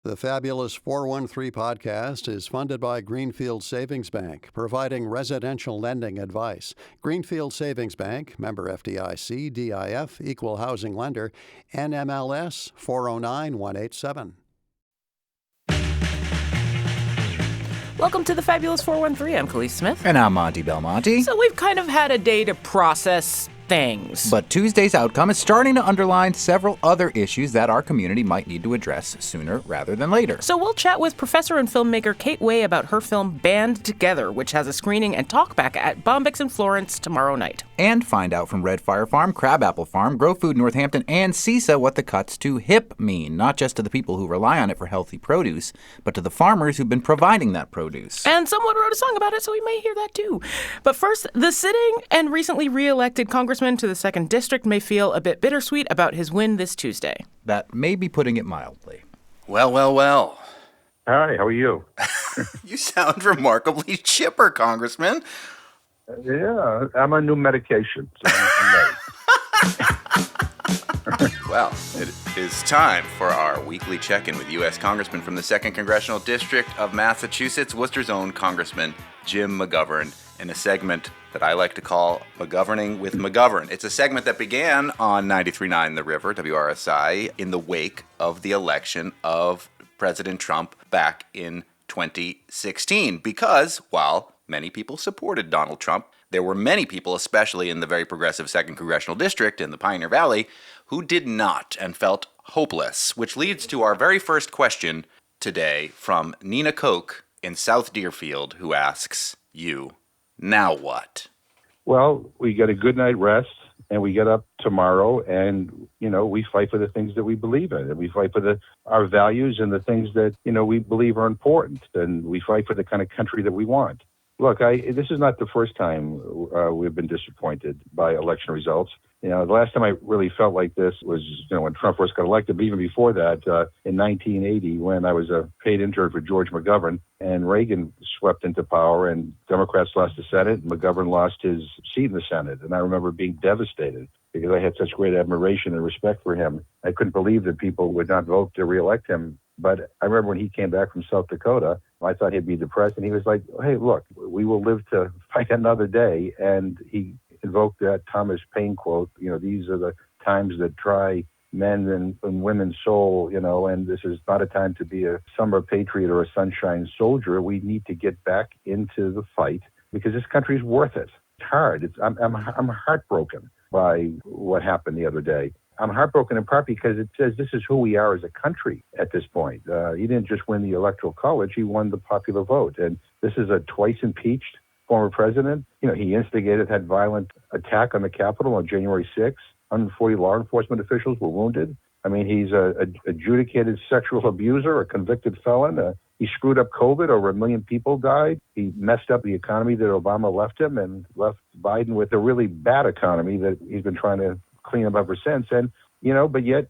The Fabulous 413 podcast is funded by Greenfield Savings Bank, providing residential lending advice. Greenfield Savings Bank, member FDIC, DIF, equal housing lender, NMLS 409187. Welcome to the Fabulous 413. I'm Khalees Smith. And I'm Monty Belmonte. So we've kind of had a day to process things. But Tuesday's outcome is starting to underline several other issues that our community might need to address sooner rather than later. So we'll chat with professor and filmmaker Kate Way about her film Band Together, which has a screening and talkback at Bombyx in Florence tomorrow night. And find out from Red Fire Farm, Crabapple Farm, Grow Food Northampton, and CISA what the cuts to HIP mean, not just to the people who rely on it for healthy produce, but to the farmers who've been providing that produce. And someone wrote a song about it, so we may hear that too. But first, the sitting and recently re-elected Congressman to the 2nd District may feel a bit bittersweet about his win this Tuesday. That may be putting it mildly. Well. Hi, how are you? You sound remarkably chipper, Congressman. Yeah, I'm on new medication, so I'm ready. Well, it is time for our weekly check-in with U.S. Congressman from the 2nd Congressional District of Massachusetts, Worcester's own Congressman Jim McGovern, in a segment that I like to call McGoverning with McGovern. It's a segment that began on 93.9 The River, WRSI, in the wake of the election of President Trump back in 2016. Because while many people supported Donald Trump, there were many people, especially in the very progressive 2nd Congressional District in the Pioneer Valley, who did not and felt hopeless. Which leads to our very first question today from Nina Koch in South Deerfield, who asks you, now what? Well, we get a good night rest, and we get up tomorrow, and, we fight for the things that we believe in, and we fight for our values and the things that, we believe are important, and we fight for the kind of country that we want. Look, this is not the first time we've been disappointed by election results. The last time I really felt like this was, when Trump first got elected, but even before that, in 1980, when I was a paid intern for George McGovern, and Reagan swept into power, and Democrats lost the Senate, and McGovern lost his seat in the Senate. And I remember being devastated because I had such great admiration and respect for him. I couldn't believe that people would not vote to reelect him. But I remember when he came back from South Dakota, I thought he'd be depressed, and he was like, hey, look, we will live to fight another day. And he invoked that Thomas Paine quote, these are the times that try men and women's soul, and this is not a time to be a summer patriot or a sunshine soldier. We need to get back into the fight because this country is worth it. It's hard. I'm heartbroken by what happened the other day. I'm heartbroken in part because it says this is who we are as a country at this point. He didn't just win the Electoral College, he won the popular vote. And this is a twice impeached former president. He instigated that violent attack on the Capitol on January 6th. 140 law enforcement officials were wounded. I mean, he's an adjudicated sexual abuser, a convicted felon. He screwed up COVID. Over 1 million people died. He messed up the economy that Obama left him and left Biden with a really bad economy that he's been trying to clean up ever since. And, but yet,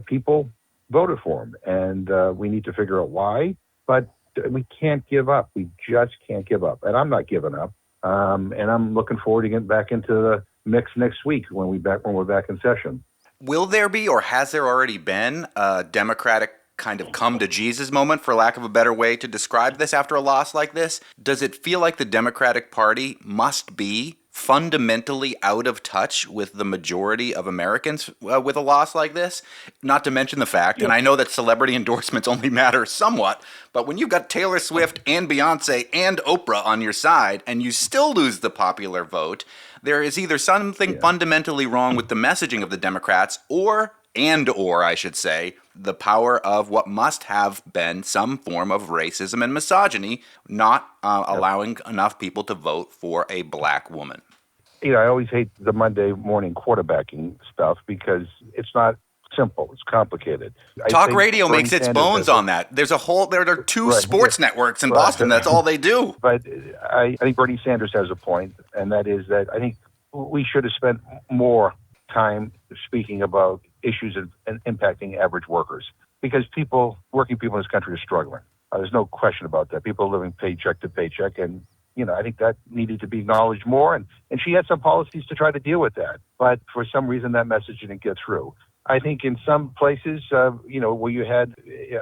people voted for him. And we need to figure out why. But we can't give up. We just can't give up. And I'm not giving up. And I'm looking forward to getting back into the mix next week when we're back in session. Will there be, or has there already been, a Democratic kind of come to Jesus moment, for lack of a better way to describe this, after a loss like this? Does it feel like the Democratic Party must be fundamentally out of touch with the majority of Americans with a loss like this? Not to mention the fact, and I know that celebrity endorsements only matter somewhat, but when you've got Taylor Swift and Beyonce and Oprah on your side and you still lose the popular vote, there is either something fundamentally wrong with the messaging of the Democrats or I should say, the power of what must have been some form of racism and misogyny, not allowing enough people to vote for a black woman. I always hate the Monday morning quarterbacking stuff because it's not simple. It's complicated. Talk radio makes its bones on that. There are two sports networks in Boston. That's all they do. But I think Bernie Sanders has a point, and that is that I think we should have spent more time speaking about issues and impacting average workers, because working people in this country are struggling. There's no question about that. People are living paycheck to paycheck, and I think that needed to be acknowledged more. And she had some policies to try to deal with that, but for some reason that message didn't get through. I think in some places, where you had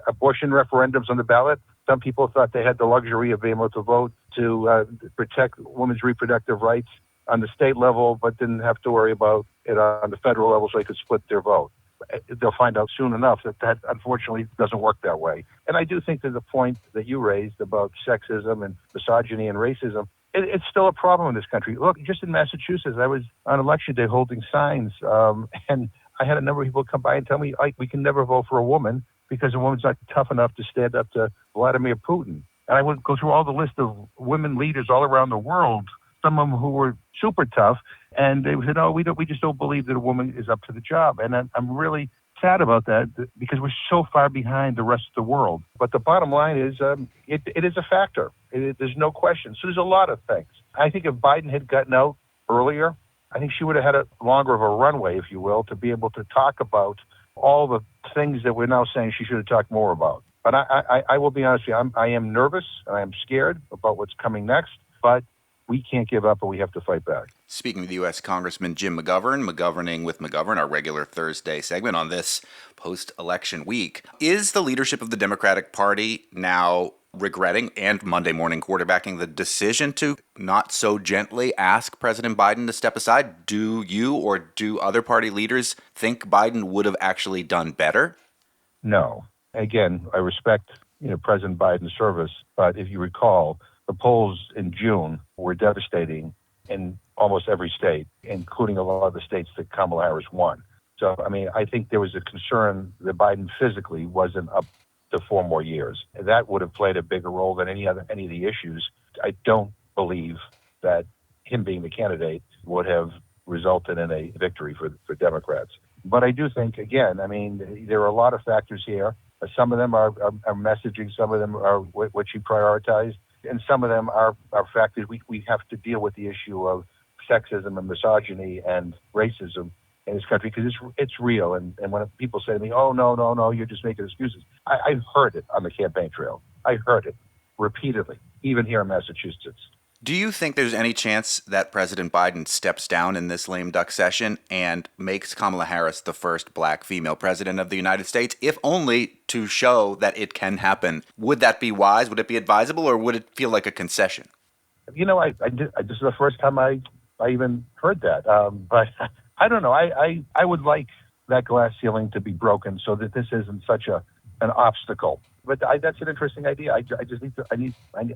abortion referendums on the ballot, some people thought they had the luxury of being able to vote to protect women's reproductive rights on the state level, but didn't have to worry about it on the federal level so they could split their vote. They'll find out soon enough that unfortunately doesn't work that way. And I do think that the point that you raised about sexism and misogyny and racism, it's still a problem in this country. Look, just in Massachusetts, I was on election day holding signs, and I had a number of people come by and tell me, we can never vote for a woman because a woman's not tough enough to stand up to Vladimir Putin. And I would go through all the list of women leaders all around the world, some of them who were super tough, and they said, "No, we just don't believe that a woman is up to the job." And I'm really sad about that because we're so far behind the rest of the world. But the bottom line is, it is a factor. There's no question. So there's a lot of things. I think if Biden had gotten out earlier, I think she would have had a longer of a runway, if you will, to be able to talk about all the things that we're now saying she should have talked more about. But I will be honest with you, I am nervous and I am scared about what's coming next, but we can't give up and we have to fight back. Speaking with U.S. Congressman Jim McGovern, McGoverning with McGovern, our regular Thursday segment on this post-election week. Is the leadership of the Democratic Party now regretting and Monday morning quarterbacking the decision to not so gently ask President Biden to step aside? Do you or do other party leaders think Biden would have actually done better? No. Again, I respect President Biden's service, but if you recall, the polls in June were devastating in almost every state, including a lot of the states that Kamala Harris won. So, I think there was a concern that Biden physically wasn't up to 4 more years. That would have played a bigger role than any of the issues. I don't believe that him being the candidate would have resulted in a victory for Democrats. But I do think, again, there are a lot of factors here. Some of them are messaging, some of them are what she prioritized, and some of them are factors. We have to deal with the issue of sexism and misogyny and racism in this country because it's real. And when people say to me, "Oh, no, you're just making excuses," I've heard it on the campaign trail. I heard it repeatedly, even here in Massachusetts. Do you think there's any chance that President Biden steps down in this lame duck session and makes Kamala Harris the first black female president of the United States, if only to show that it can happen? Would that be wise? Would it be advisable, or would it feel like a concession? This is the first time I even heard that. But I don't know. I would like that glass ceiling to be broken so that this isn't such an obstacle. But that's an interesting idea. I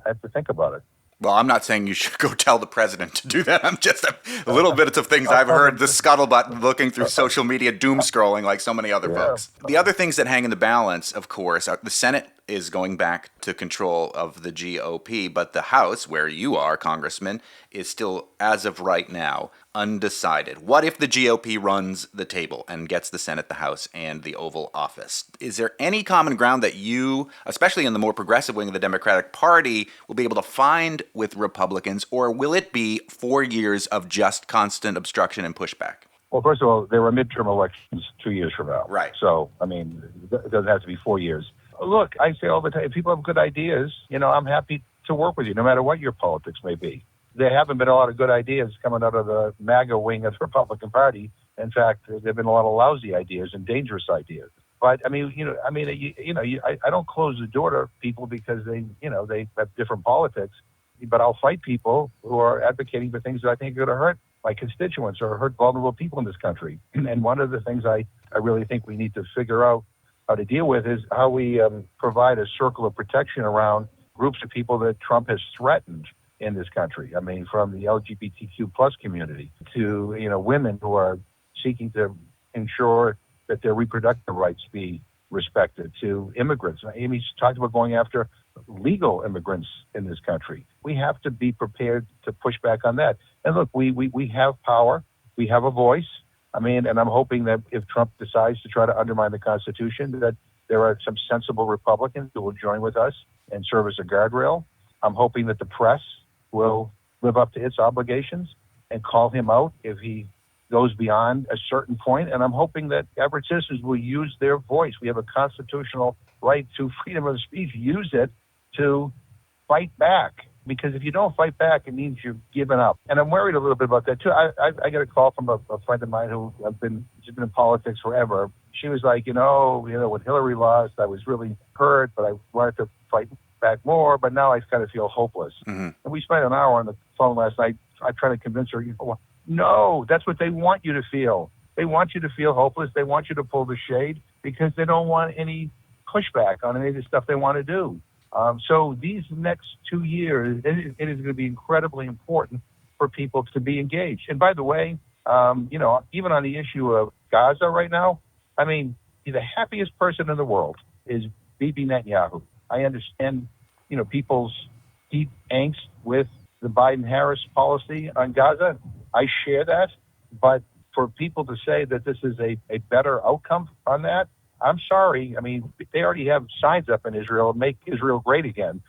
have to think about it. Well, I'm not saying you should go tell the president to do that. I'm just a little bit of things I've heard, the scuttlebutt looking through social media, doom scrolling like so many other folks. The other things that hang in the balance, of course, are the Senate is going back to control of the GOP, but the House, where you are, Congressman, is still, as of right now, undecided. What if the GOP runs the table and gets the Senate, the House, and the Oval Office? Is there any common ground that you, especially in the more progressive wing of the Democratic Party, will be able to find with Republicans, or will it be 4 years of just constant obstruction and pushback? Well, first of all, there are midterm elections 2 years from now. Right. So, it doesn't have to be 4 years. Look, I say all the time, if people have good ideas, I'm happy to work with you, no matter what your politics may be. There haven't been a lot of good ideas coming out of the MAGA wing of the Republican Party. In fact, there have been a lot of lousy ideas and dangerous ideas. But I don't close the door to people because they have different politics. But I'll fight people who are advocating for things that I think are going to hurt my constituents or hurt vulnerable people in this country. And one of the things I really think we need to figure out how to deal with is how we provide a circle of protection around groups of people that Trump has threatened in this country. From the LGBTQ plus community to, women who are seeking to ensure that their reproductive rights be respected, to immigrants. He's talked about going after legal immigrants in this country. We have to be prepared to push back on that. And look, we have power. We have a voice. And I'm hoping that if Trump decides to try to undermine the Constitution, that there are some sensible Republicans who will join with us and serve as a guardrail. I'm hoping that the press will live up to its obligations and call him out if he goes beyond a certain point. And I'm hoping that average citizens will use their voice. We have a constitutional right to freedom of speech. Use it to fight back. Because if you don't fight back, it means you've given up. And I'm worried a little bit about that, too. I got a call from a friend of mine who she's been in politics forever, she was like, when Hillary lost, I was really hurt, but I wanted to fight back more, but now I kind of feel hopeless. Mm-hmm. And we spent an hour on the phone last night. I tried to convince her, no, that's what they want you to feel. They want you to feel hopeless. They want you to pull the shade because they don't want any pushback on any of the stuff they want to do. So these next 2 years, it is going to be incredibly important for people to be engaged. And by the way, even on the issue of Gaza right now, I mean, the happiest person in the world is Bibi Netanyahu. I understand, people's deep angst with the Biden-Harris policy on Gaza. I share that. But for people to say that this is a better outcome on that, I'm sorry. I mean, they already have signs up in Israel, make Israel great again,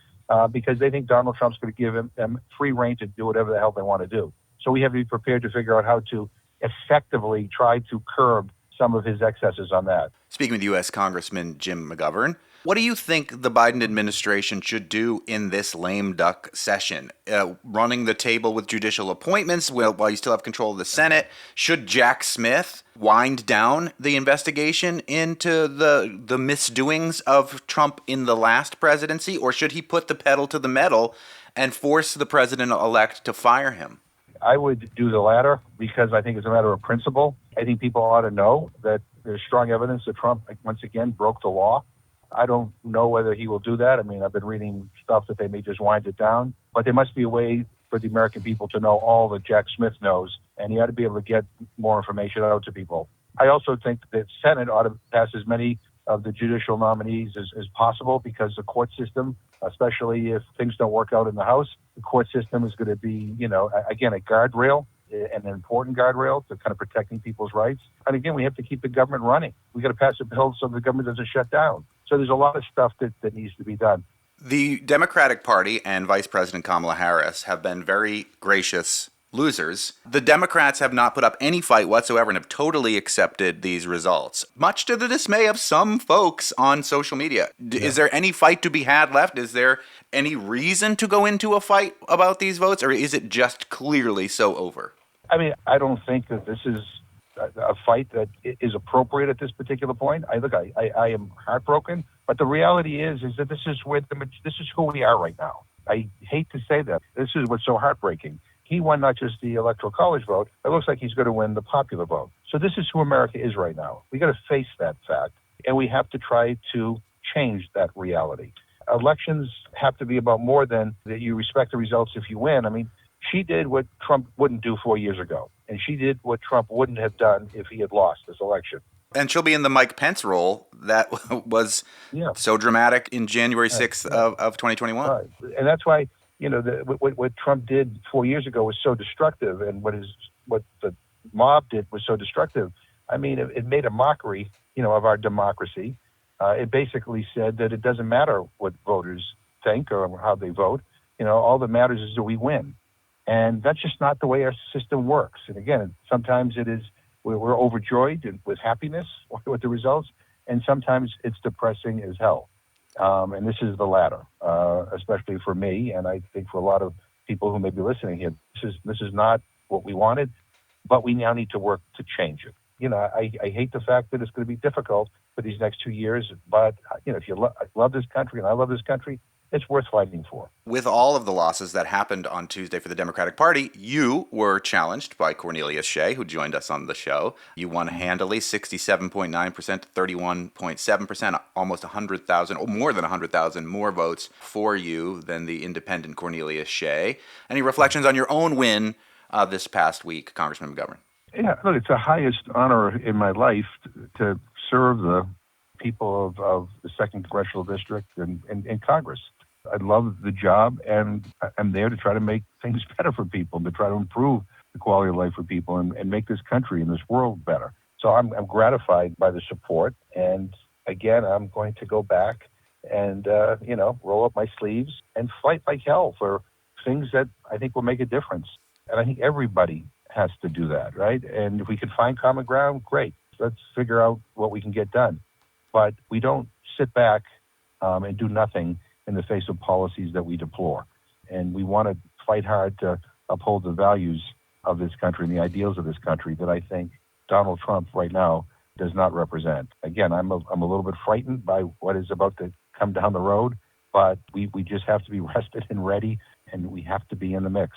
because they think Donald Trump's going to give them free rein to do whatever the hell they want to do. So we have to be prepared to figure out how to effectively try to curb some of his excesses on that. Speaking with U.S. Congressman Jim McGovern, what do you think the Biden administration should do in this lame duck session? Running the table with judicial appointments while you still have control of the Senate? Should Jack Smith wind down the investigation into the misdoings of Trump in the last presidency? Or should he put the pedal to the metal and force the president-elect to fire him? I would do the latter because I think it's a matter of principle. I think people ought to know that there's strong evidence that Trump, once again, broke the law. I don't know whether he will do that. I mean, I've been reading stuff that they may just wind it down. But there must be a way for the American people to know all that Jack Smith knows, and he ought to be able to get more information out to people. I also think that Senate ought to pass as many of the judicial nominees as possible because the court system, especially if things don't work out in the House, the court system is going to be, again, a guardrail, an important guardrail to kind of protecting people's rights. And again, we have to keep the government running. We got to pass a bill so the government doesn't shut down. So there's a lot of stuff that needs to be done. The Democratic Party and Vice President Kamala Harris have been very gracious losers. The Democrats have not put up any fight whatsoever and have totally accepted these results, much to the dismay of some folks on social media. Is there any fight to be had left? Is there any reason to go into a fight about these votes, or is it just clearly so over? I mean, I don't think that this is a fight that is appropriate at this particular point. I am heartbroken, but the reality is that this is who we are right now. I hate to say that. This is what's so heartbreaking. He won not just the Electoral College vote, it looks like he's going to win the popular vote. So this is who America is right now. We got to face that fact, and we have to try to change that reality. Elections have to be about more than that you respect the results if you win. I mean, she did what Trump wouldn't do 4 years ago, and she did what Trump wouldn't have done if he had lost this election. And she'll be in the Mike Pence role that was so dramatic in January 6th of 2021. Right. And that's why, what Trump did 4 years ago was so destructive, and what the mob did was so destructive. I mean, it made a mockery, of our democracy. It basically said that it doesn't matter what voters think or how they vote. All that matters is that we win. And that's just not the way our system works. And again, sometimes it is we're overjoyed with happiness with the results, and sometimes it's depressing as hell. And this is the latter, especially for me, and I think for a lot of people who may be listening here. This is not what we wanted, but we now need to work to change it. I hate the fact that it's going to be difficult for these next 2 years, but if you love this country, and I love this country, it's worth fighting for. With all of the losses that happened on Tuesday for the Democratic Party, you were challenged by Cornelius Shea, who joined us on the show. You won handily, 67.9% to 31.7%, almost 100,000, or more than 100,000 more votes for you than the independent Cornelius Shea. Any reflections on your own win this past week, Congressman McGovern? Yeah, look, it's the highest honor in my life to serve the people of the 2nd Congressional District and Congress. I love the job, and I'm there to try to make things better for people, to try to improve the quality of life for people and make this country and this world better. So I'm gratified by the support. And again, I'm going to go back and, roll up my sleeves and fight like hell for things that I think will make a difference. And I think everybody has to do that, right? And if we can find common ground, great. Let's figure out what we can get done. But we don't sit back and do nothing in the face of policies that we deplore. And we want to fight hard to uphold the values of this country and the ideals of this country that I think Donald Trump right now does not represent. Again, I'm a little bit frightened by what is about to come down the road, but we just have to be rested and ready, and we have to be in the mix.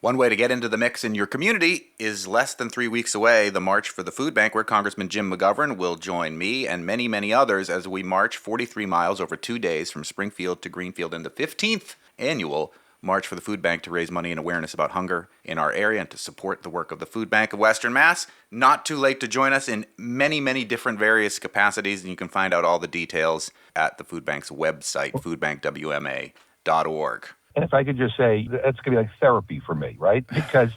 One way to get into the mix in your community is less than 3 weeks away, the March for the Food Bank, where Congressman Jim McGovern will join me and many, many others as we march 43 miles over 2 days from Springfield to Greenfield in the 15th annual March for the Food Bank to raise money and awareness about hunger in our area and to support the work of the Food Bank of Western Mass. Not too late to join us in many, many different various capacities, and you can find out all the details at the Food Bank's website, foodbankwma.org. And if I could just say, that's going to be like therapy for me, right? Because,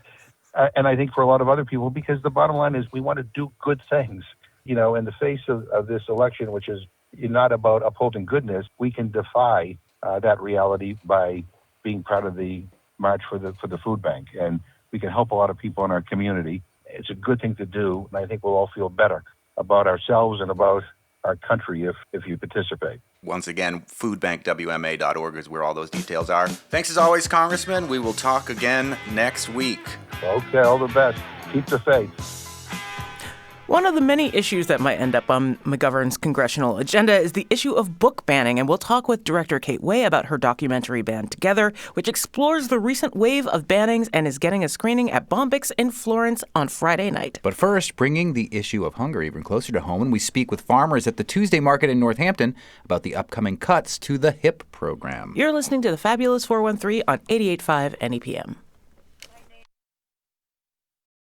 and I think for a lot of other people, because the bottom line is we want to do good things. In the face of this election, which is not about upholding goodness, we can defy that reality by being proud of the March for the Food Bank. And we can help a lot of people in our community. It's a good thing to do, and I think we'll all feel better about ourselves and about our country if you participate. Once again, foodbankwma.org is where all those details are. Thanks as always, Congressman. We will talk again next week. Okay, all the best. Keep the faith. One of the many issues that might end up on McGovern's congressional agenda is the issue of book banning, and we'll talk with director Kate Way about her documentary Banned Together, which explores the recent wave of bannings and is getting a screening at Bombyx in Florence on Friday night. But first, bringing the issue of hunger even closer to home, and we speak with farmers at the Tuesday market in Northampton about the upcoming cuts to the HIP program. You're listening to the Fabulous 413 on 88.5 NEPM.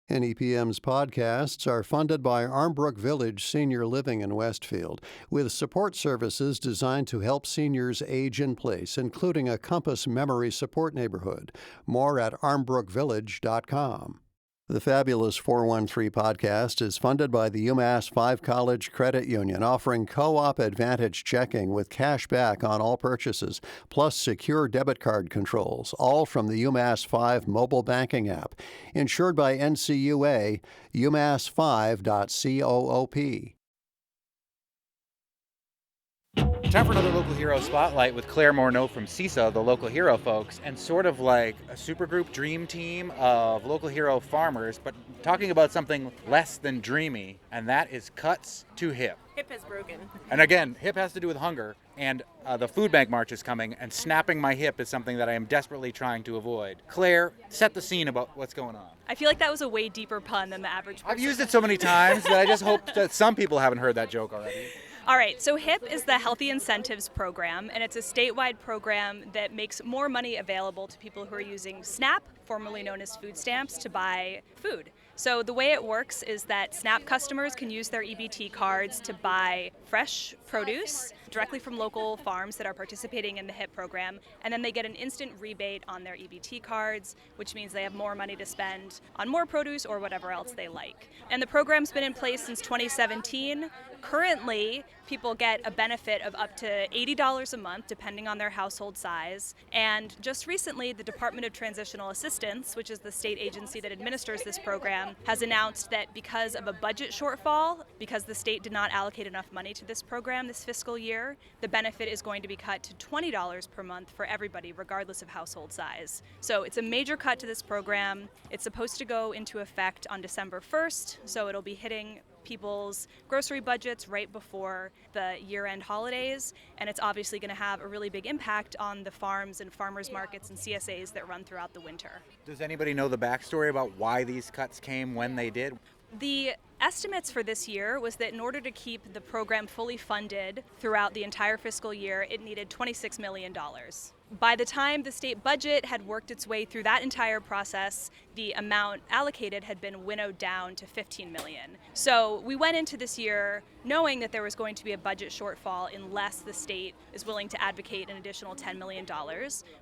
NEPM's podcasts are funded by Armbrook Village Senior Living in Westfield, with support services designed to help seniors age in place, including a Compass Memory Support Neighborhood. More at armbrookvillage.com. The Fabulous 413 podcast is funded by the UMass 5 College Credit Union, offering co-op advantage checking with cash back on all purchases, plus secure debit card controls, all from the UMass 5 mobile banking app. Insured by NCUA, umass5.coop. Time for another Local Hero Spotlight with Claire Morneau from CISA, the Local Hero folks, and sort of like a supergroup dream team of Local Hero farmers, but talking about something less than dreamy, and that is cuts to HIP. HIP has broken. And again, HIP has to do with hunger, and the food bank march is coming, and snapping my hip is something that I am desperately trying to avoid. Claire, set the scene about what's going on. I feel like that was a way deeper pun than the average person. I've used it so many times that I just hope that some people haven't heard that joke already. All right, so HIP is the Healthy Incentives Program, and it's a statewide program that makes more money available to people who are using SNAP, formerly known as food stamps, to buy food. So the way it works is that SNAP customers can use their EBT cards to buy fresh produce directly from local farms that are participating in the HIP program, and then they get an instant rebate on their EBT cards, which means they have more money to spend on more produce or whatever else they like. And the program's been in place since 2017. Currently, people get a benefit of up to $80 a month, depending on their household size. And just recently, the Department of Transitional Assistance, which is the state agency that administers this program, has announced that because of a budget shortfall, because the state did not allocate enough money to this program this fiscal year, the benefit is going to be cut to $20 per month for everybody, regardless of household size. So it's a major cut to this program. It's supposed to go into effect on December 1st, so it'll be hitting people's grocery budgets right before the year-end holidays, and it's obviously going to have a really big impact on the farms and farmers markets and CSAs that run throughout the winter. Does anybody know the backstory about why these cuts came when they did? The estimates for this year was that in order to keep the program fully funded throughout the entire fiscal year, it needed $26 million. By the time the state budget had worked its way through that entire process, the amount allocated had been winnowed down to $15 million. So we went into this year knowing that there was going to be a budget shortfall unless the state is willing to advocate an additional $10 million,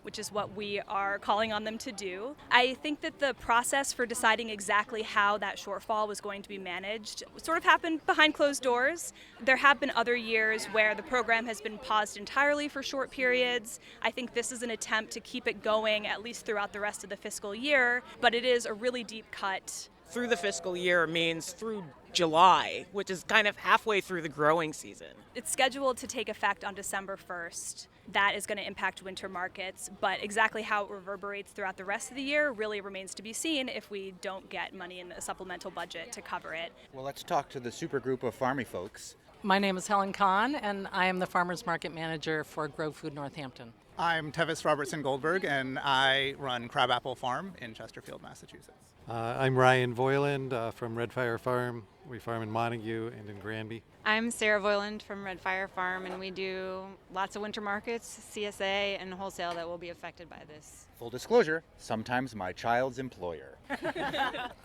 which is what we are calling on them to do. I think that the process for deciding exactly how that shortfall was going to be managed sort of happened behind closed doors. There have been other years where the program has been paused entirely for short periods. I think this is an attempt to keep it going at least throughout the rest of the fiscal year, but it is a really deep cut. Through the fiscal year means through July, which is kind of halfway through the growing season. It's scheduled to take effect on December 1st. that is going to impact winter markets. But exactly how it reverberates throughout the rest of the year really remains to be seen if we don't get money in the supplemental budget to cover it. Well, let's talk to the supergroup of farmy folks. My name is Helen Kahn, and I am the Farmers Market Manager for Grow Food Northampton. I'm Tevis Robertson Goldberg, and I run Crabapple Farm in Chesterfield, Massachusetts. I'm Ryan Voiland from Red Fire Farm. We farm in Montague and in Granby. I'm Sarah Voiland from Red Fire Farm, and we do lots of winter markets, CSA, and wholesale that will be affected by this. Full disclosure, sometimes my child's employer.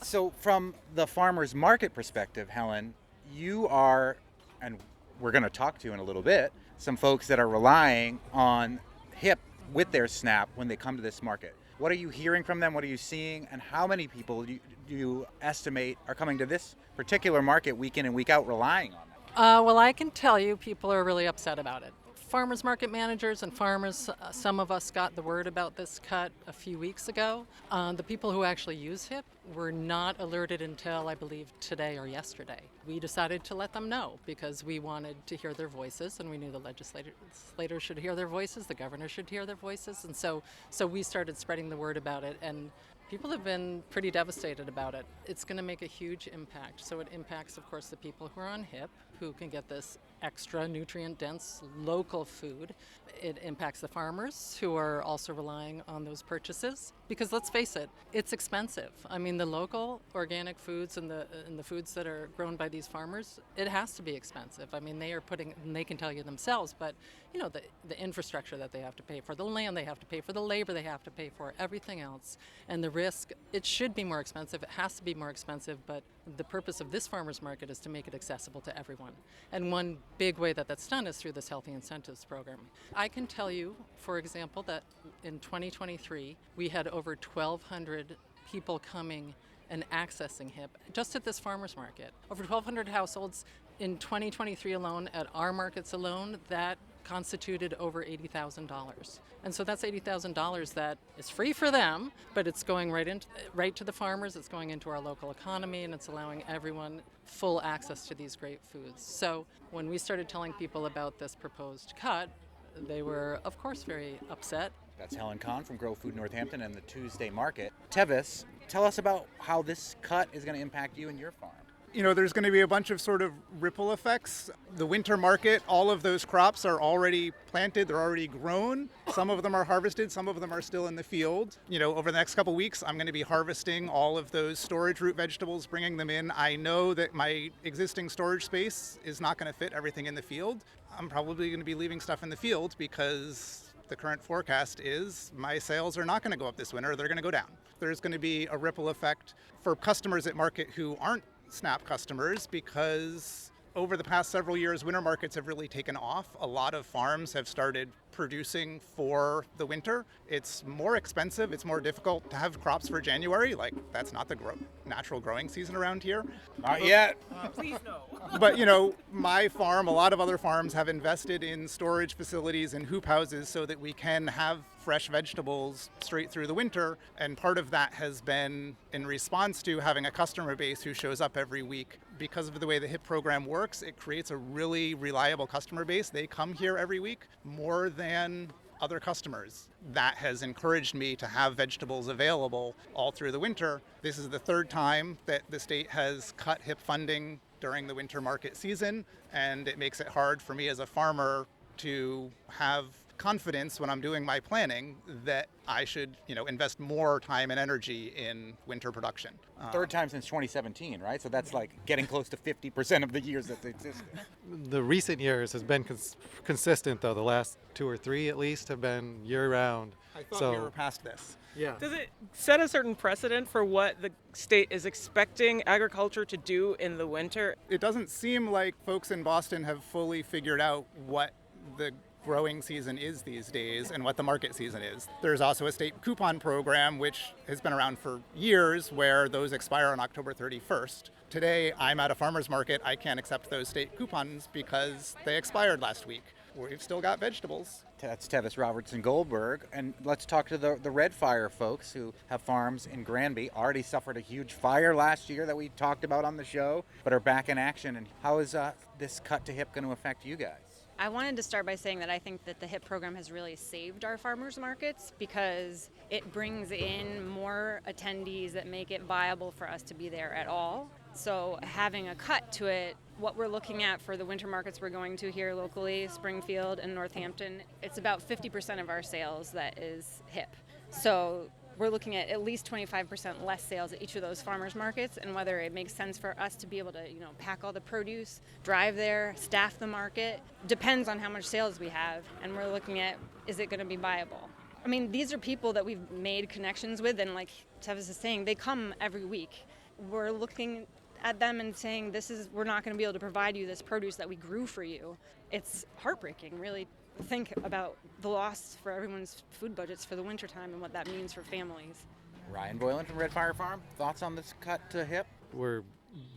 So from the farmer's market perspective, Helen, you are, and we're going to talk to you in a little bit, some folks that are relying on HIP with their SNAP when they come to this market. What are you hearing from them? What are you seeing? And how many people do you estimate are coming to this particular market week in and week out relying on them? Well, I can tell you people are really upset about it. Farmers market managers and farmers, some of us got the word about this cut a few weeks ago. The people who actually use HIP were not alerted until, I believe, today or yesterday. We decided to let them know because we wanted to hear their voices, and we knew the legislators should hear their voices, the governor should hear their voices, and so we started spreading the word about it, and people have been pretty devastated about it. It's going to make a huge impact. So it impacts, of course, the people who are on HIP, who can get this extra nutrient-dense local food. It impacts the farmers who are also relying on those purchases. Because let's face it, it's expensive. I mean, the local organic foods and the foods that are grown by these farmers, it has to be expensive. I mean, they can tell you themselves, but you know, the infrastructure that they have to pay for, the land they have to pay for, the labor they have to pay for, everything else, and the risk, it should be more expensive. It has to be more expensive, but the purpose of this farmers market is to make it accessible to everyone. And one big way that that's done is through this healthy incentives program. I can tell you, for example, that in 2023, we had over 1,200 people coming and accessing HIP just at this farmers market. Over 1,200 households in 2023 alone, at our markets alone, that constituted over $80,000. And so that's $80,000 that is free for them, but it's going right to the farmers, it's going into our local economy, and it's allowing everyone full access to these great foods. So when we started telling people about this proposed cut, they were, of course, very upset. That's Helen Kahn from Grow Food Northampton and the Tuesday Market. Tevis, tell us about how this cut is going to impact you and your farm. You know, there's going to be a bunch of sort of ripple effects. The winter market, all of those crops are already planted, they're already grown. Some of them are harvested, some of them are still in the field. You know, over the next couple weeks, I'm going to be harvesting all of those storage root vegetables, bringing them in. I know that my existing storage space is not going to fit everything in the field. I'm probably going to be leaving stuff in the field because the current forecast is my sales are not going to go up this winter, they're going to go down. There's going to be a ripple effect for customers at market who aren't SNAP customers because over the past several years, winter markets have really taken off. A lot of farms have started producing for the winter. It's more expensive, it's more difficult to have crops for January. Like, that's not the natural growing season around here. Not yet. Please no. But, you know, my farm, a lot of other farms have invested in storage facilities and hoop houses so that we can have fresh vegetables straight through the winter. And part of that has been in response to having a customer base who shows up every week. Because of the way the HIP program works, it creates a really reliable customer base. They come here every week more than other customers. That has encouraged me to have vegetables available all through the winter. This is the third time that the state has cut HIP funding during the winter market season, and it makes it hard for me as a farmer to have confidence when I'm doing my planning that I should, invest more time and energy in winter production. Third time since 2017, right? So that's like getting close to 50% of the years that they existed. The recent years has been consistent, though. The last 2 or 3 at least have been year-round. I thought we were past this. Yeah. Does it set a certain precedent for what the state is expecting agriculture to do in the winter? It doesn't seem like folks in Boston have fully figured out what the growing season is these days and what the market season is. There's also a state coupon program which has been around for years where those expire on October 31st. Today I'm at a farmer's market. I can't accept those state coupons because they expired last week. We've still got vegetables. That's Tevis Robertson Goldberg. And let's talk to the Red Fire folks who have farms in Granby. Already suffered a huge fire last year that we talked about on the show, but are back in action. And how is this cut to HIP going to affect you guys? I wanted to start by saying that I think that the HIP program has really saved our farmers markets because it brings in more attendees that make it viable for us to be there at all. So having a cut to it, what we're looking at for the winter markets we're going to here locally, Springfield and Northampton, it's about 50% of our sales that is HIP. So we're looking at least 25% less sales at each of those farmers markets, and whether it makes sense for us to be able to, pack all the produce, drive there, staff the market, depends on how much sales we have. And we're looking at, is it going to be viable? I mean, these are people that we've made connections with, and like Tevis is saying, they come every week. We're looking at them and saying, we're not going to be able to provide you this produce that we grew for you. It's heartbreaking, really. Think about the loss for everyone's food budgets for the wintertime and what that means for families. Ryan Boylan from Red Fire Farm, thoughts on this cut to HIP? We're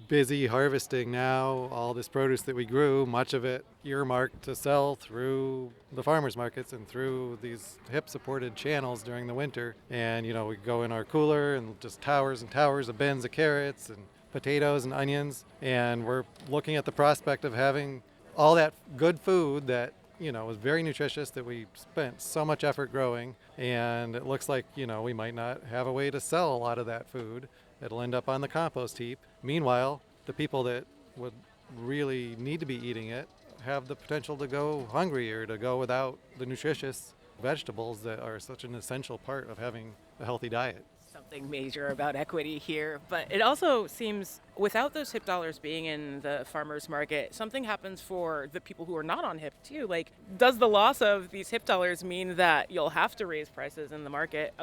busy harvesting now all this produce that we grew, much of it earmarked to sell through the farmers markets and through these HIP supported channels during the winter. And we go in our cooler and just towers and towers of bins of carrots and potatoes and onions, and we're looking at the prospect of having all that good food that was very nutritious that we spent so much effort growing, and it looks like we might not have a way to sell a lot of that food. It'll end up on the compost heap. Meanwhile, the people that would really need to be eating it have the potential to go hungry or to go without the nutritious vegetables that are such an essential part of having a healthy diet. Something major about equity here, but it also seems without those HIP dollars being in the farmers market, something happens for the people who are not on HIP too. Like, does the loss of these HIP dollars mean that you'll have to raise prices in the market,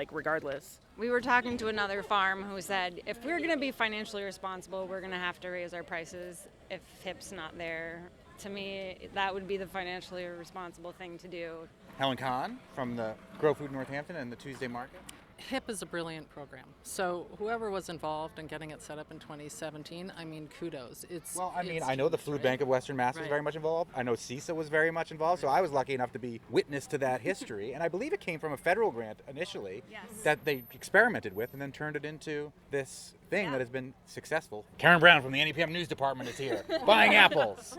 regardless? We were talking to another farm who said, if we're going to be financially responsible, we're going to have to raise our prices if HIP's not there. To me, that would be the financially responsible thing to do. Helen Kahn from the Grow Food Northampton and the Tuesday Market. HIP is a brilliant program. So whoever was involved in getting it set up in 2017, kudos. I know the Food Bank of Western Mass was very much involved. I know CISA was very much involved, so I was lucky enough to be witness to that history. And I believe it came from a federal grant initially that they experimented with and then turned it into this thing that has been successful. Karen Brown from the NEPM News Department is here, buying apples.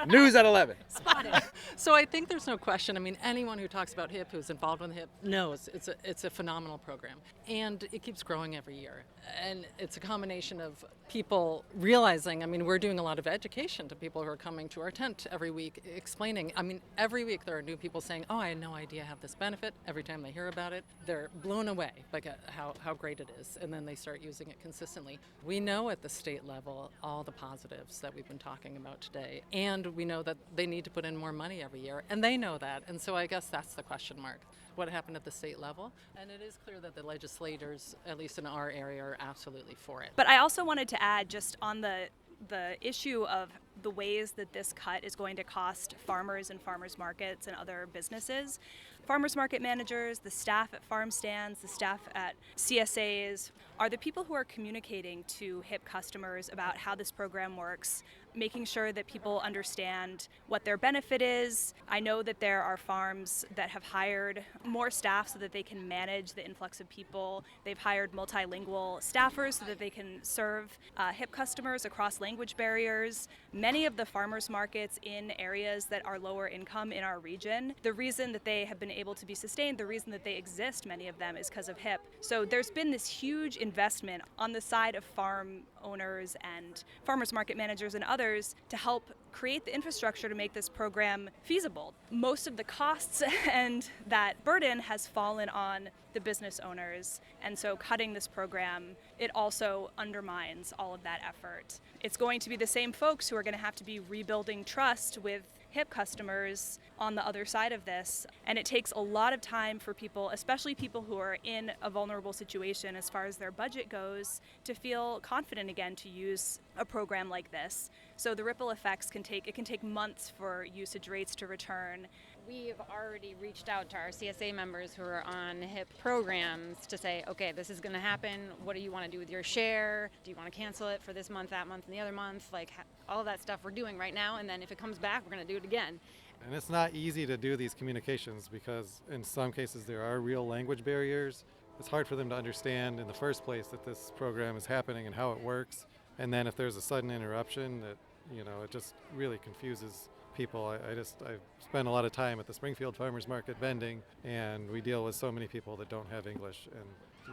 News at 11. Spotted. So I think there's no question. Anyone who talks about HIP, who's involved with HIP, knows it's a phenomenal program. And it keeps growing every year. And it's a combination of people realizing, we're doing a lot of education to people who are coming to our tent every week, explaining. Every week there are new people saying, oh, I had no idea I have this benefit. Every time they hear about it, they're blown away by how great it is. And then they start using it consistently. We know at the state level all the positives that we've been talking about today. And we know that they need to put in more money every year. And they know that. And so I guess that's the question mark. What happened at the state level? And it is clear that the legislators, at least in our area, are absolutely for it. But I also wanted to add, just on the issue of the ways that this cut is going to cost farmers and farmers markets and other businesses. Farmers market managers, the staff at farm stands, the staff at CSAs are the people who are communicating to HIP customers about how this program works, making sure that people understand what their benefit is. I know that there are farms that have hired more staff so that they can manage the influx of people. They've hired multilingual staffers so that they can serve HIP customers across language barriers. Many of the farmers markets in areas that are lower income in our region, the reason that they have been able to be sustained, the reason that they exist, many of them, is because of HIP. So there's been this huge investment on the side of farm owners and farmers market managers and others to help create the infrastructure to make this program feasible. Most of the costs and that burden has fallen on the business owners, and so cutting this program, it also undermines all of that effort. It's going to be the same folks who are going to have to be rebuilding trust with HIP customers on the other side of this, and it takes a lot of time for people, especially people who are in a vulnerable situation as far as their budget goes, to feel confident again to use a program like this. So the ripple effects can take months for usage rates to return. We've already reached out to our CSA members who are on HIP programs to say, okay, this is going to happen. What do you want to do with your share? Do you want to cancel it for this month, that month, and the other month? All of that stuff we're doing right now, and then if it comes back, we're going to do it again. And it's not easy to do these communications because in some cases there are real language barriers. It's hard for them to understand in the first place that this program is happening and how it works. And then if there's a sudden interruption, that it just really confuses people. I spend a lot of time at the Springfield Farmers Market vending, and we deal with so many people that don't have English, and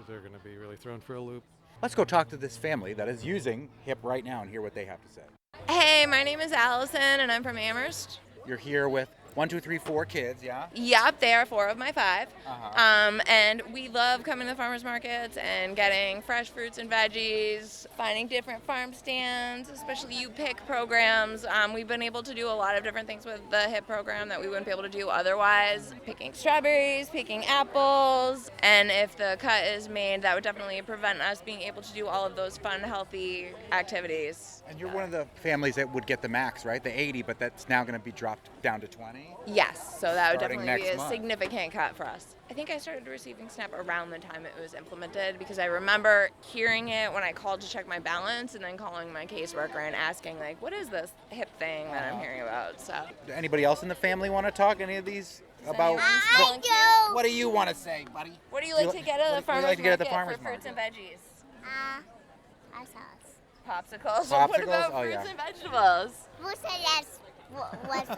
they're going to be really thrown for a loop. Let's go talk to this family that is using HIP right now and hear what they have to say. Hey, my name is Allison, and I'm from Amherst. You're here with 1, 2, 3, 4 kids, yeah? Yep, they are 4 of my 5. Uh-huh. And we love coming to the farmers markets and getting fresh fruits and veggies, finding different farm stands, especially you-pick programs. We've been able to do a lot of different things with the HIP program that we wouldn't be able to do otherwise. Picking strawberries, picking apples, and if the cut is made, that would definitely prevent us being able to do all of those fun, healthy activities. And you're one of the families that would get the max, right? The 80, but that's now going to be dropped down to 20? Yes, so that would Starting definitely be next a month. significant cut for us. I think I started receiving SNAP around the time it was implemented because I remember hearing it when I called to check my balance and then calling my caseworker and asking, like, what is this HIP thing that I'm hearing about? So, Anybody else in the family want to talk any of these about? What do you want to say, buddy? What do you like to get at the farmers like to get at the market farmers for fruits and veggies? Ourselves. Popsicles. What Popsicles? about Oh, fruits yeah. and vegetables? Who said that's what's us?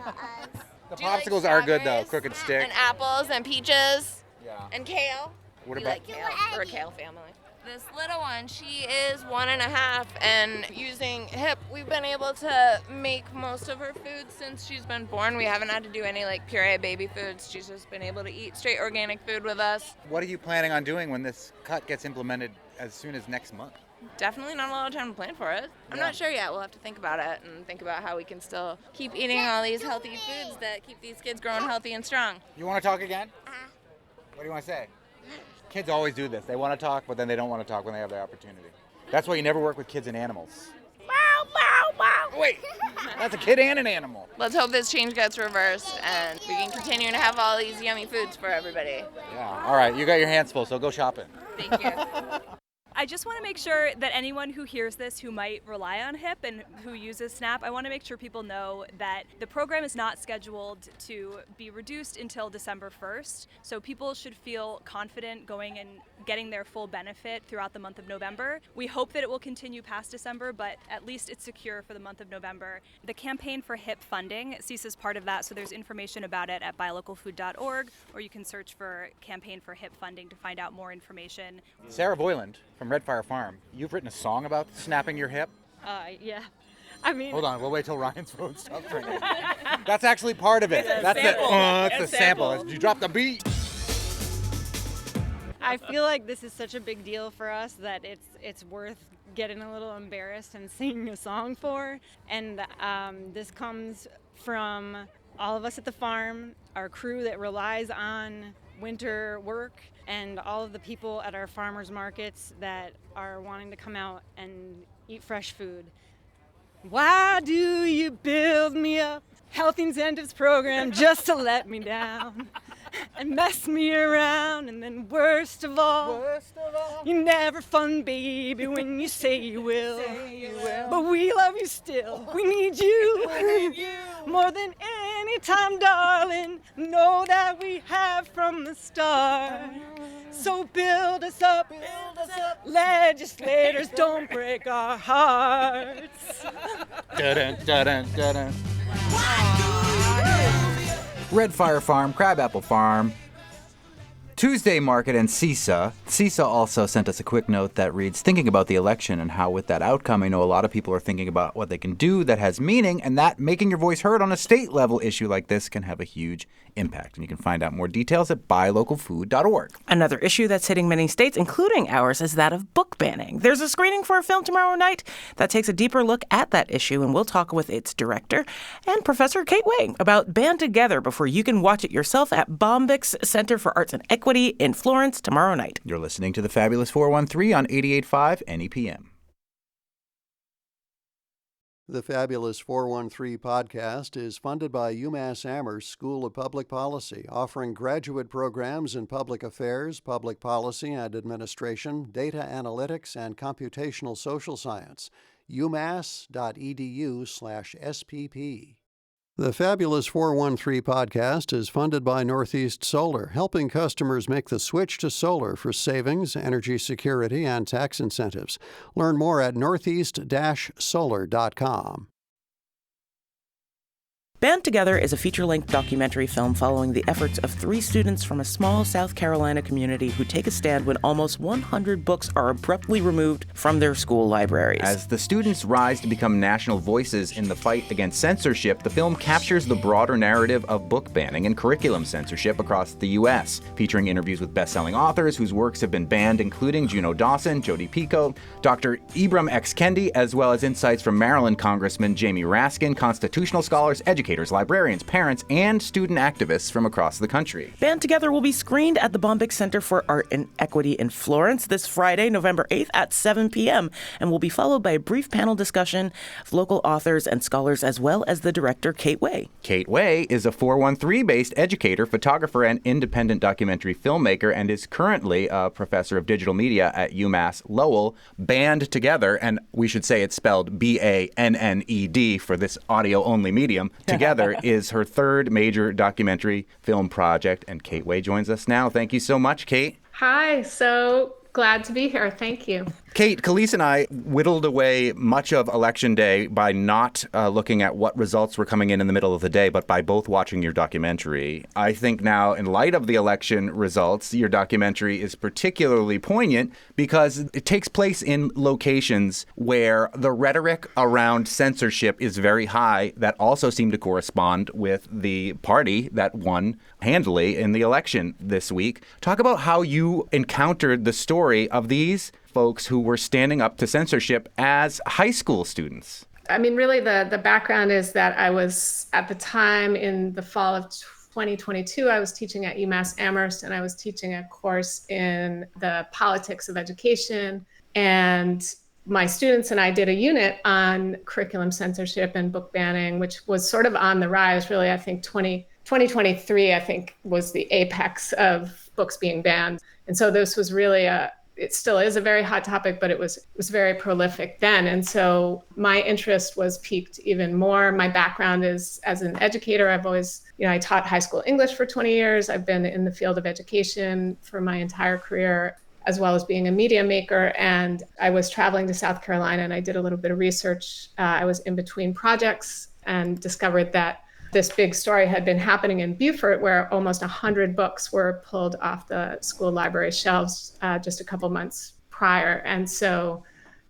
The Do you like popsicles are good though, strawberries? crooked stick. And apples and peaches Yeah. and kale. What We about? like kale. We're a kale family. This little one, she is 1.5, and using HIP, we've been able to make most of her food since she's been born. We haven't had to do any like puree baby foods. She's just been able to eat straight organic food with us. What are you planning on doing when this cut gets implemented as soon as next month? Definitely not a lot of time to plan for it. I'm not sure yet. We'll have to think about it and think about how we can still keep eating all these healthy foods that keep these kids growing healthy and strong. You want to talk again? What do you want to say? Kids always do this. They want to talk, but then they don't want to talk when they have the opportunity. That's why you never work with kids and animals. Wait, that's a kid and an animal. Let's hope this change gets reversed and we can continue to have all these yummy foods for everybody. Yeah. All right, you got your hands full, so go shopping. Thank you. I just want to make sure that anyone who hears this who might rely on HIP and who uses SNAP, I want to make sure people know that the program is not scheduled to be reduced until December 1st. So people should feel confident going and getting their full benefit throughout the month of November. We hope that it will continue past December, but at least it's secure for the month of November. The campaign for HIP funding, CISA is part of that, so there's information about it at buylocalfood.org, or you can search for campaign for HIP funding to find out more information. Sarah Boyland from Redfire Farm, you've written a song about snapping your hip? Yeah. I mean, Hold on, we'll wait till Ryan's phone stops ringing. That's actually part of it. That's sample. It's a sample. You dropped the beat. I feel like this is such a big deal for us that it's worth getting a little embarrassed and singing a song for. And this comes from all of us at the farm, our crew that relies on winter work, and all of the people at our farmers markets that are wanting to come out and eat fresh food. Why do you build me a health incentives program just to let me down and mess me around? And then worst of all, you're never fun, baby, when you say you will. But we love you still. We need you. More than any time, darling. Know that we have from the start. So build us up. Legislators, don't break our hearts. Dun, dun, dun, dun, dun. Redfire Farm, Crabapple Farm, Tuesday Market, and CISA. CISA also sent us a quick note that reads, thinking about the election and how with that outcome, I know a lot of people are thinking about what they can do that has meaning, and that making your voice heard on a state level issue like this can have a huge impact. And you can find out more details at buylocalfood.org. Another issue that's hitting many states, including ours, is that of book banning. There's a screening for a film tomorrow night that takes a deeper look at that issue, and we'll talk with its director and Professor Kate Way about Band Together before you can watch it yourself at Bombyx Center for Arts and Equity in Florence tomorrow night. You're listening to the Fabulous 413 on 88.5 NEPM. The Fabulous 413 podcast is funded by UMass Amherst School of Public Policy, offering graduate programs in public affairs, public policy and administration, data analytics, and computational social science. umass.edu/SPP. The Fabulous 413 podcast is funded by Northeast Solar, helping customers make the switch to solar for savings, energy security, and tax incentives. Learn more at northeast-solar.com. Band Together is a feature-length documentary film following the efforts of 3 students from a small South Carolina community who take a stand when almost 100 books are abruptly removed from their school libraries. As the students rise to become national voices in the fight against censorship, the film captures the broader narrative of book banning and curriculum censorship across the U.S., featuring interviews with best-selling authors whose works have been banned, including Juno Dawson, Jodi Picoult, Dr. Ibram X. Kendi, as well as insights from Maryland Congressman Jamie Raskin, constitutional scholars, educators, librarians, parents, and student activists from across the country. Band Together will be screened at the Bombyx Center for Art and Equity in Florence this Friday, November 8th at 7 p.m. and will be followed by a brief panel discussion of local authors and scholars, as well as the director, Kate Way. Kate Way is a 413-based educator, photographer, and independent documentary filmmaker, and is currently a professor of digital media at UMass Lowell. Band Together, and we should say it's spelled B-A-N-N-E-D for this audio-only medium, Together is her third major documentary film project, and Kate Way joins us now. Thank you so much, Kate. Hi, so glad to be here. Thank you. Kate, Khalees and I whittled away much of Election Day by not looking at what results were coming in the middle of the day, but by both watching your documentary. I think now, in light of the election results, your documentary is particularly poignant because it takes place in locations where the rhetoric around censorship is very high that also seem to correspond with the party that won handily in the election this week. Talk about how you encountered the story of these folks who were standing up to censorship as high school students. I mean, really, the background is that I was, at the time in the fall of 2022, I was teaching at UMass Amherst, and I was teaching a course in the politics of education. And my students and I did a unit on curriculum censorship and book banning, which was sort of on the rise, really. I think 2023, I think, was the apex of books being banned. And so this was really it still is a very hot topic, but it was very prolific then. And so my interest was piqued even more. My background is as an educator. I've always, I taught high school English for 20 years. I've been in the field of education for my entire career, as well as being a media maker. And I was traveling to South Carolina, and I did a little bit of research. I was in between projects and discovered that this big story had been happening in Beaufort, where almost 100 books were pulled off the school library shelves just a couple months prior. And so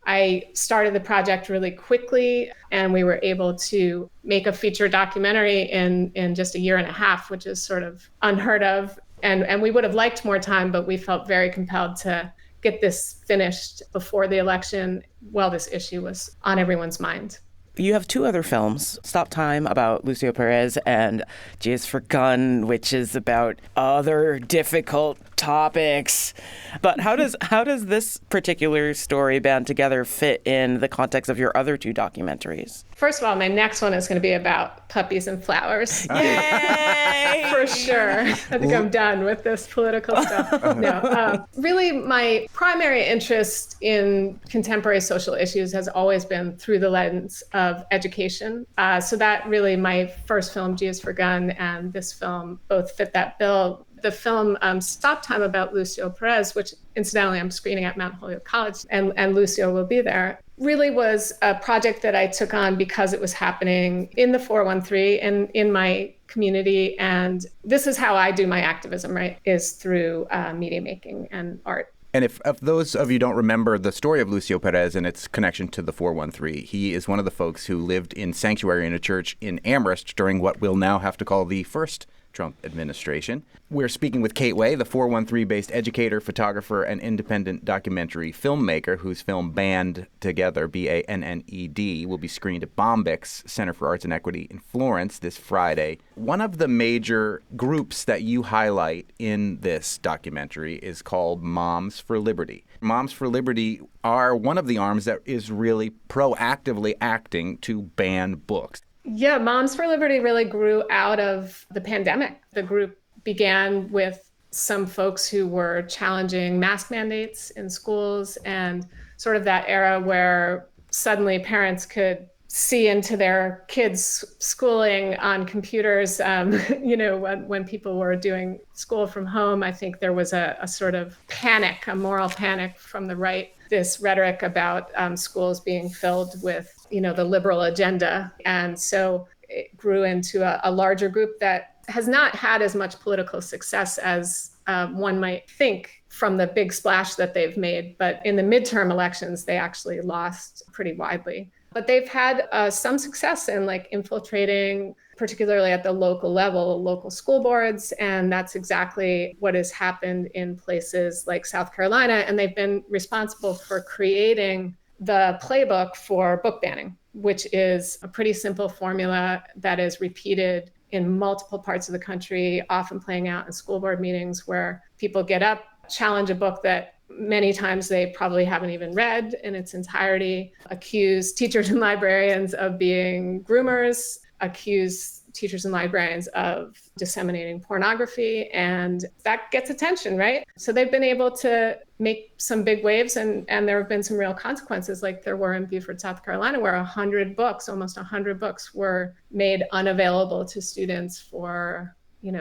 I started the project really quickly, and we were able to make a feature documentary in just a year and a half, which is sort of unheard of. And we would have liked more time, but we felt very compelled to get this finished before the election while this issue was on everyone's mind. You have 2 other films, Stop Time about Lucio Perez and G is for Gun, which is about other difficult topics. But how does this particular story, Band Together, fit in the context of your other 2 documentaries? First of all, my next one is going to be about puppies and flowers. Yay! For sure. I think I'm done with this political stuff. No, really, my primary interest in contemporary social issues has always been through the lens of education. So that really, my first film, G is for Gun, and this film both fit that bill. The film Stop Time about Lucio Perez, which incidentally I'm screening at Mount Holyoke College, and Lucio will be there, really was a project that I took on because it was happening in the 413 and in my community. And this is how I do my activism, right, is through media making and art. And if those of you don't remember the story of Lucio Perez and its connection to the 413, he is one of the folks who lived in sanctuary in a church in Amherst during what we'll now have to call the first Trump administration. We're speaking with Kate Way, the 413-based educator, photographer, and independent documentary filmmaker whose film Band Together, B-A-N-N-E-D, will be screened at Bombyx Center for Arts and Equity in Florence this Friday. One of the major groups that you highlight in this documentary is called Moms for Liberty. Moms for Liberty are one of the arms that is really proactively acting to ban books. Yeah, Moms for Liberty really grew out of the pandemic. The group began with some folks who were challenging mask mandates in schools and sort of that era where suddenly parents could see into their kids' schooling on computers. When people were doing school from home, I think there was a sort of panic, a moral panic from the right. This rhetoric about schools being filled with, the liberal agenda. And so it grew into a larger group that has not had as much political success as one might think from the big splash that they've made. But in the midterm elections, they actually lost pretty widely. But they've had some success in like infiltrating, particularly at the local level, local school boards. And that's exactly what has happened in places like South Carolina. And they've been responsible for creating the playbook for book banning, which is a pretty simple formula that is repeated in multiple parts of the country, often playing out in school board meetings where people get up, challenge a book that many times they probably haven't even read in its entirety, accuse teachers and librarians of being groomers, accuse teachers and librarians of disseminating pornography, and that gets attention, right? So they've been able to make some big waves, and there have been some real consequences, like there were in Beaufort, South Carolina, where 100 books, almost 100 books, were made unavailable to students for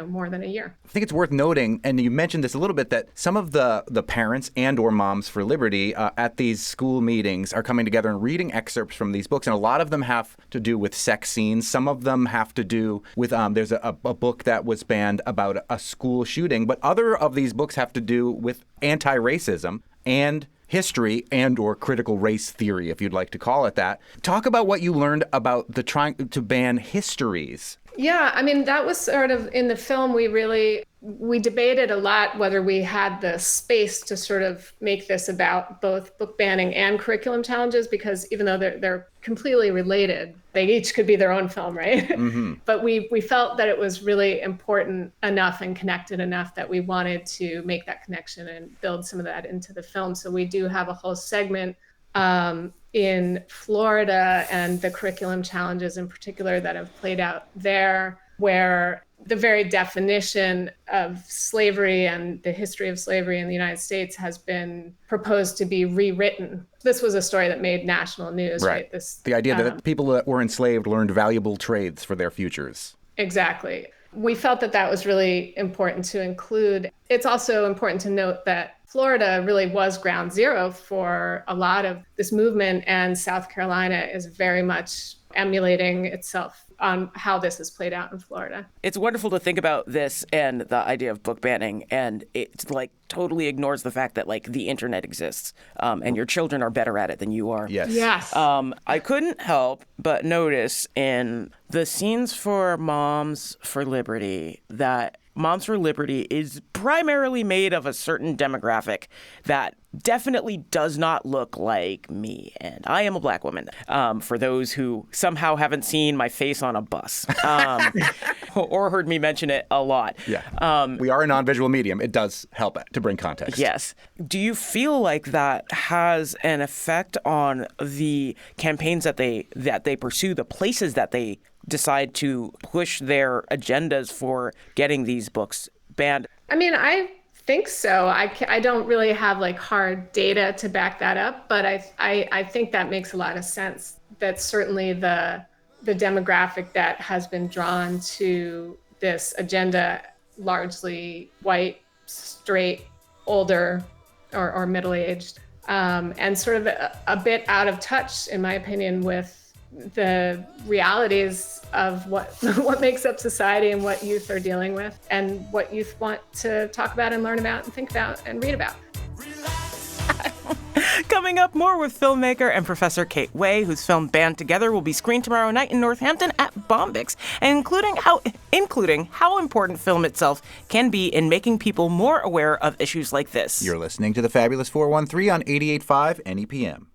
more than a year. I think it's worth noting, and you mentioned this a little bit, that some of the parents and or Moms for Liberty at these school meetings are coming together and reading excerpts from these books. And a lot of them have to do with sex scenes. Some of them have to do with, there's a book that was banned about a school shooting. But other of these books have to do with anti-racism and history and or critical race theory, if you'd like to call it that. Talk about what you learned about the trying to ban histories. Yeah, I mean, that was sort of in the film, we debated a lot whether we had the space to sort of make this about both book banning and curriculum challenges, because even though they're completely related, they each could be their own film, right? Mm-hmm. But we felt that it was really important enough and connected enough that we wanted to make that connection and build some of that into the film. So we do have a whole segment in Florida and the curriculum challenges in particular that have played out there, where the very definition of slavery and the history of slavery in the United States has been proposed to be rewritten. This was a story that made national news, right? The idea that people that were enslaved learned valuable trades for their futures. Exactly. We felt that that was really important to include. It's also important to note that Florida really was ground zero for a lot of this movement, and South Carolina is very much emulating itself on how this has played out in Florida. It's wonderful to think about this and the idea of book banning, and it like totally ignores the fact that like the internet exists, and your children are better at it than you are. Yes. I couldn't help but notice in the scenes for Moms for Liberty that Moms for Liberty is primarily made of a certain demographic that definitely does not look like me. And I am a Black woman, for those who somehow haven't seen my face on a bus or heard me mention it a lot. Yeah. We are a non-visual medium. It does help to bring context. Yes. Do you feel like that has an effect on the campaigns that they pursue, the places that they decide to push their agendas for getting these books banned? I mean, I think so. I don't really have like hard data to back that up, but I think that makes a lot of sense. That's certainly the demographic that has been drawn to this agenda, largely white, straight, older, or middle-aged, and sort of a bit out of touch, in my opinion, with the realities of what makes up society and what youth are dealing with and what youth want to talk about and learn about and think about and read about. Coming up, more with filmmaker and Professor Kate Way, whose film Band Together will be screened tomorrow night in Northampton at Bombyx, and including how important film itself can be in making people more aware of issues like this. You're listening to the Fabulous 413 on 88.5 NEPM.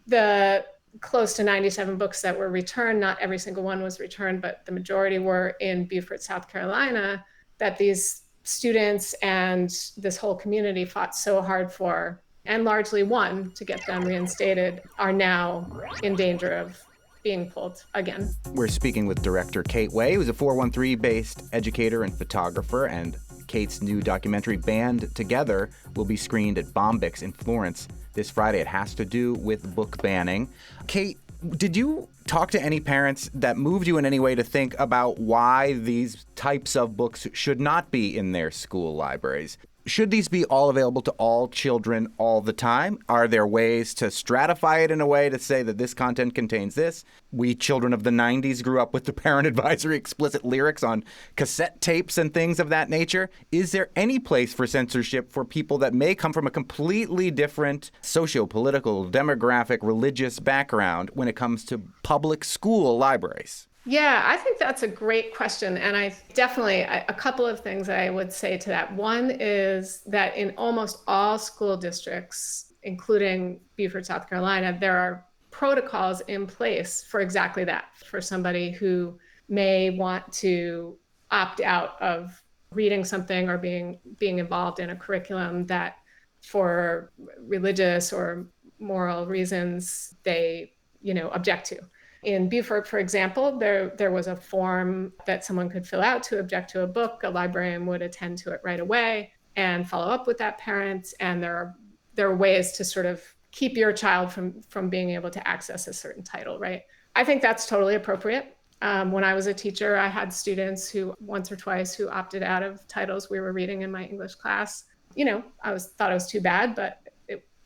The close to 97 books that were returned, not every single one was returned, but the majority were in Beaufort, South Carolina, that these students and this whole community fought so hard for, and largely won to get them reinstated, are now in danger of being pulled again. We're speaking with director Kate Way, who's a 413-based educator and photographer, and Kate's new documentary, Band Together, will be screened at Bombyx in Florence this Friday. It has to do with book banning. Kate, did you talk to any parents that moved you in any way to think about why these types of books should not be in their school libraries? Should these be all available to all children all the time? Are there ways to stratify it in a way to say that this content contains this? We children of the 90s grew up with the parent advisory explicit lyrics on cassette tapes and things of that nature. Is there any place for censorship for people that may come from a completely different socio-political, demographic, religious background when it comes to public school libraries? Yeah, I think that's a great question. And I definitely, a couple of things I would say to that. One is that in almost all school districts, including Beaufort, South Carolina, there are protocols in place for exactly that, for somebody who may want to opt out of reading something or being involved in a curriculum that for religious or moral reasons they, object to. In Beaufort, for example, there was a form that someone could fill out to object to a book. A librarian would attend to it right away and follow up with that parent. And there are ways to sort of keep your child from being able to access a certain title, right? I think that's totally appropriate. When I was a teacher, I had students who once or twice who opted out of titles we were reading in my English class. I thought it was too bad, but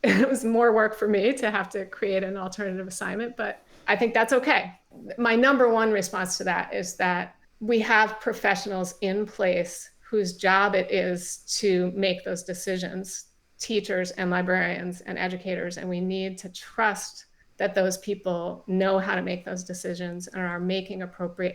it was more work for me to have to create an alternative assignment. But I think that's okay. My number one response to that is that we have professionals in place whose job it is to make those decisions, teachers and librarians and educators, and we need to trust that those people know how to make those decisions and are making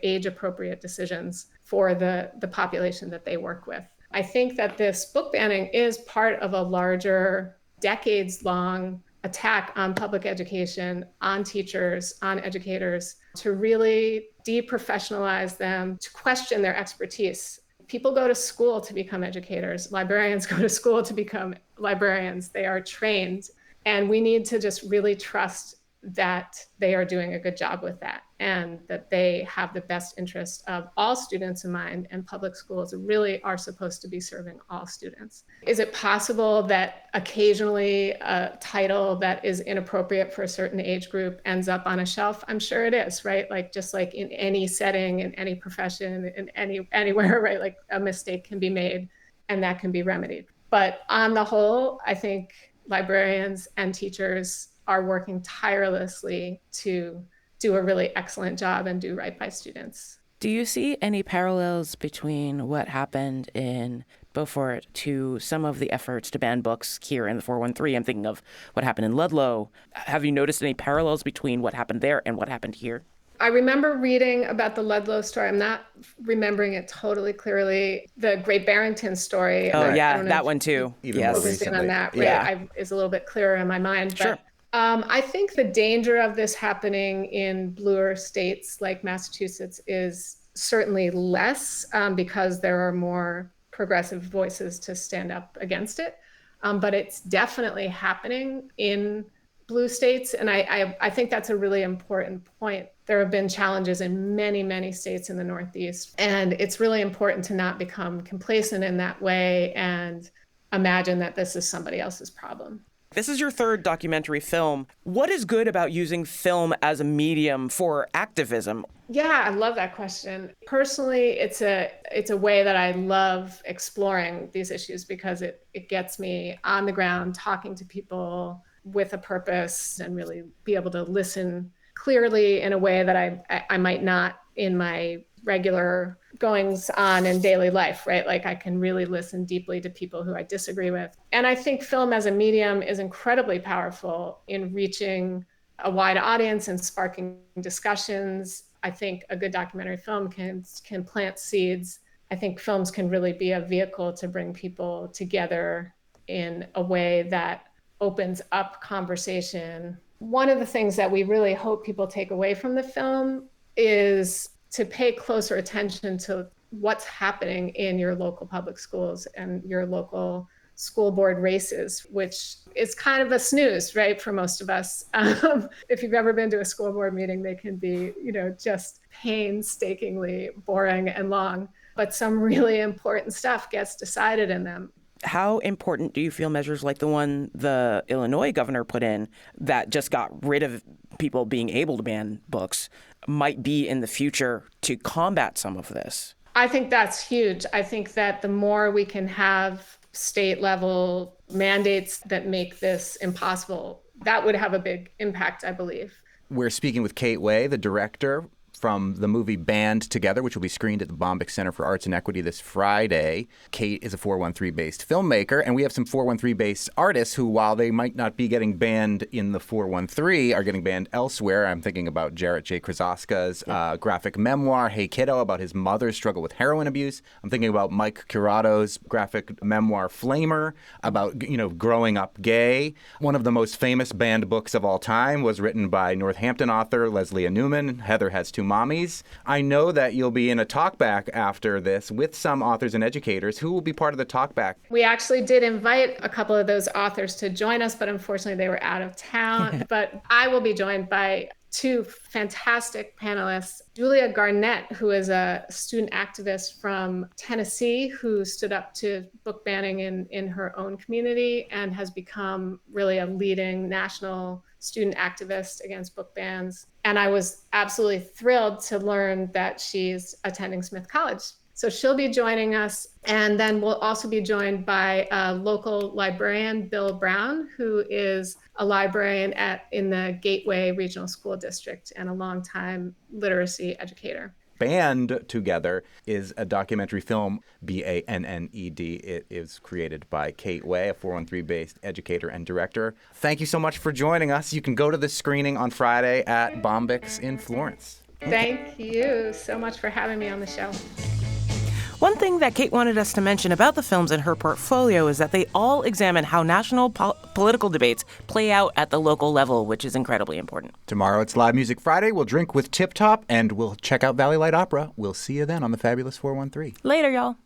age-appropriate decisions for the population that they work with. I think that this book banning is part of a larger, decades-long attack on public education, on teachers, on educators, to really deprofessionalize them, to question their expertise. People go to school to become educators. Librarians go to school to become librarians. They are trained. And we need to just really trust that they are doing a good job with that and that they have the best interest of all students in mind, and public schools really are supposed to be serving all students. Is it possible that occasionally a title that is inappropriate for a certain age group ends up on a shelf? I'm sure it is, right? Like just like in any setting, in any profession, in anywhere, right? Like a mistake can be made and that can be remedied. But on the whole, I think librarians and teachers are working tirelessly to do a really excellent job and do right by students. Do you see any parallels between what happened in Beaufort to some of the efforts to ban books here in the 413? I'm thinking of what happened in Ludlow. Have you noticed any parallels between what happened there and what happened here? I remember reading about the Ludlow story. I'm not remembering it totally clearly. The Great Barrington story. Oh, yeah, that one too. Yes. Focusing on that, right, is a little bit clearer in my mind. Sure. But I think the danger of this happening in bluer states like Massachusetts is certainly less because there are more progressive voices to stand up against it. But it's definitely happening in blue states. And I think that's a really important point. There have been challenges in many, many states in the Northeast. And it's really important to not become complacent in that way and imagine that this is somebody else's problem. This is your third documentary film. What is good about using film as a medium for activism? Yeah, I love that question. Personally, it's a way that I love exploring these issues because it gets me on the ground talking to people with a purpose and really be able to listen clearly in a way that I might not in my regular goings on in daily life, right? Like I can really listen deeply to people who I disagree with. And I think film as a medium is incredibly powerful in reaching a wide audience and sparking discussions. I think a good documentary film can plant seeds. I think films can really be a vehicle to bring people together in a way that opens up conversation. One of the things that we really hope people take away from the film is to pay closer attention to what's happening in your local public schools and your local school board races, which is kind of a snooze, right, for most of us. If you've ever been to a school board meeting, they can be, just painstakingly boring and long, but some really important stuff gets decided in them. How important do you feel measures like the one the Illinois governor put in that just got rid of people being able to ban books might be in the future to combat some of this? I think that's huge. I think that the more we can have state level mandates that make this impossible, that would have a big impact, I believe. We're speaking with Kate Way, the director from the movie Band Together, which will be screened at the Bombyx Center for Arts and Equity this Friday. Kate is a 413-based filmmaker, and we have some 413-based artists who, while they might not be getting banned in the 413, are getting banned elsewhere. I'm thinking about Jarrett J. Krasaska's graphic memoir, Hey Kiddo, about his mother's struggle with heroin abuse. I'm thinking about Mike Curado's graphic memoir, Flamer, about, growing up gay. One of the most famous banned books of all time was written by Northampton author Leslie Newman, Heather Has Two Mommies. I know that you'll be in a talkback after this with some authors and educators. Who will be part of the talkback? We actually did invite a couple of those authors to join us, but unfortunately they were out of town. But I will be joined by two fantastic panelists. Julia Garnett, who is a student activist from Tennessee who stood up to book banning in her own community and has become really a leading national student activist against book bans. And I was absolutely thrilled to learn that she's attending Smith College. So she'll be joining us. And then we'll also be joined by a local librarian, Bill Brown, who is a librarian in the Gateway Regional School District and a longtime literacy educator. Band Together is a documentary film, Banned. It is created by Kate Way, a 413-based educator and director. Thank you so much for joining us. You can go to the screening on Friday at Bombyx in Florence. Thank you so much for having me on the show. One thing that Kate wanted us to mention about the films in her portfolio is that they all examine how national political debates play out at the local level, which is incredibly important. Tomorrow it's Live Music Friday. We'll drink with Tip Top and we'll check out Valley Light Opera. We'll see you then on the Fabulous 413. Later, y'all.